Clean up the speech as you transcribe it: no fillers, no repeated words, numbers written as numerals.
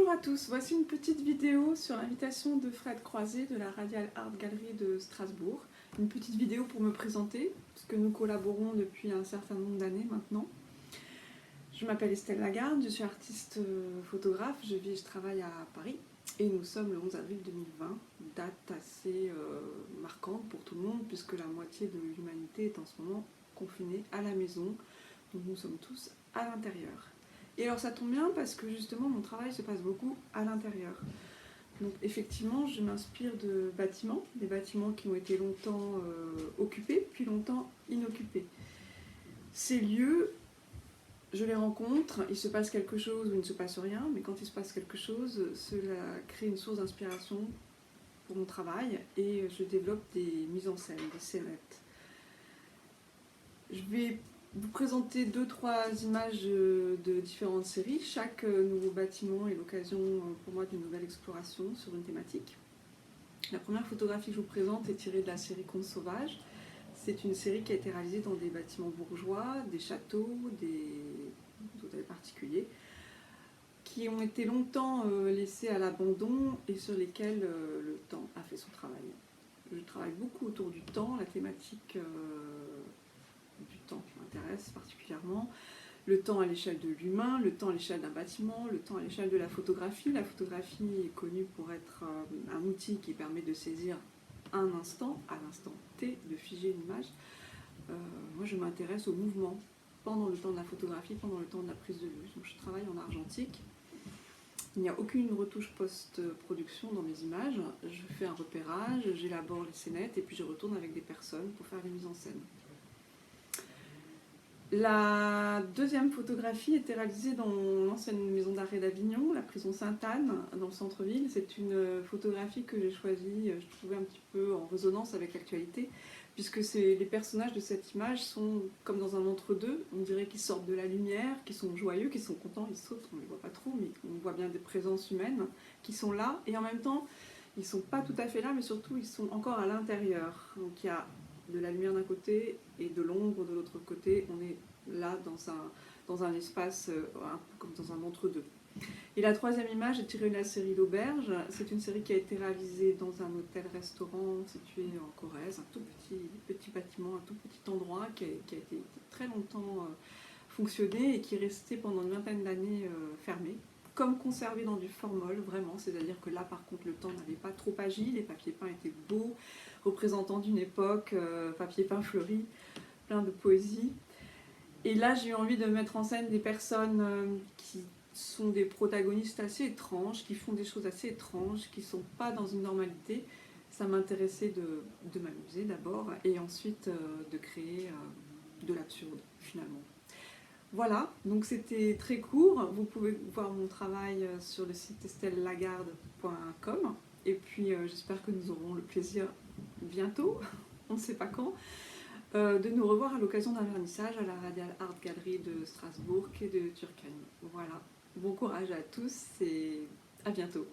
Bonjour à tous, voici une petite vidéo sur l'invitation de Fred Croiset de la Radial Art Gallery de Strasbourg. Une petite vidéo pour me présenter, puisque nous collaborons depuis un certain nombre d'années maintenant. Je m'appelle Estelle Lagarde, je suis artiste photographe, je vis et je travaille à Paris. Et nous sommes le 11 avril 2020, date assez marquante pour tout le monde, puisque la moitié de l'humanité est en ce moment confinée à la maison. Donc nous sommes tous à l'intérieur. Et alors ça tombe bien parce que justement mon travail se passe beaucoup à l'intérieur. Donc effectivement je m'inspire de bâtiments, des bâtiments qui ont été longtemps occupés, puis longtemps inoccupés. Ces lieux, je les rencontre, il se passe quelque chose ou il ne se passe rien, mais quand il se passe quelque chose, cela crée une source d'inspiration pour mon travail et je développe des mises en scène, des scénettes. Je vais vous présenter 2-3 images de différentes séries. Chaque nouveau bâtiment est l'occasion pour moi d'une nouvelle exploration sur une thématique. La première photographie que je vous présente est tirée de la série Contes sauvages. C'est une série qui a été réalisée dans des bâtiments bourgeois, des châteaux, des hôtels particuliers, qui ont été longtemps laissés à l'abandon et sur lesquels le temps a fait son travail. Je travaille beaucoup autour du temps, la thématique du temps qui m'intéresse particulièrement, le temps à l'échelle de l'humain, le temps à l'échelle d'un bâtiment, le temps à l'échelle de la photographie. La photographie est connue pour être un outil qui permet de saisir un instant, à l'instant T, de figer une image. Moi je m'intéresse au mouvement pendant le temps de la photographie, pendant le temps de la prise de vue. Donc je travaille en argentique. Il n'y a aucune retouche post-production dans mes images. Je fais un repérage, j'élabore les scénettes et puis je retourne avec des personnes pour faire les mises en scène. La deuxième photographie était réalisée dans l'ancienne maison d'arrêt d'Avignon, la prison Sainte-Anne, dans le centre-ville. C'est une photographie que j'ai choisie, je trouvais un petit peu en résonance avec l'actualité, puisque les personnages de cette image sont comme dans un entre-deux. On dirait qu'ils sortent de la lumière, qu'ils sont joyeux, qu'ils sont contents, ils sautent, on ne les voit pas trop, mais on voit bien des présences humaines qui sont là, et en même temps, ils ne sont pas tout à fait là, mais surtout, ils sont encore à l'intérieur. Donc il y a de la lumière d'un côté et de l'ombre de l'autre côté. On est là dans un espace un peu comme dans un entre-deux. Et la troisième image est tirée de la série L'Auberge. C'est une série qui a été réalisée dans un hôtel-restaurant situé en Corrèze, un tout petit bâtiment, un tout petit endroit qui a été très longtemps fonctionné et qui est resté pendant une vingtaine d'années fermé, comme conservé dans du formol, vraiment, c'est-à-dire que là par contre le temps n'avait pas trop agi, les papiers peints étaient beaux, représentants d'une époque, papier peint fleuri, plein de poésie. Et là j'ai eu envie de mettre en scène des personnes qui sont des protagonistes assez étranges, qui font des choses assez étranges, qui ne sont pas dans une normalité. Ça m'intéressait de m'amuser d'abord et ensuite de créer de l'absurde finalement. Voilà, donc c'était très court. Vous pouvez voir mon travail sur le site estellelagarde.com. Et puis j'espère que nous aurons le plaisir bientôt, on ne sait pas quand, de nous revoir à l'occasion d'un vernissage à la Radial Art Gallery de Strasbourg et de Turckheim. Voilà, bon courage à tous et à bientôt.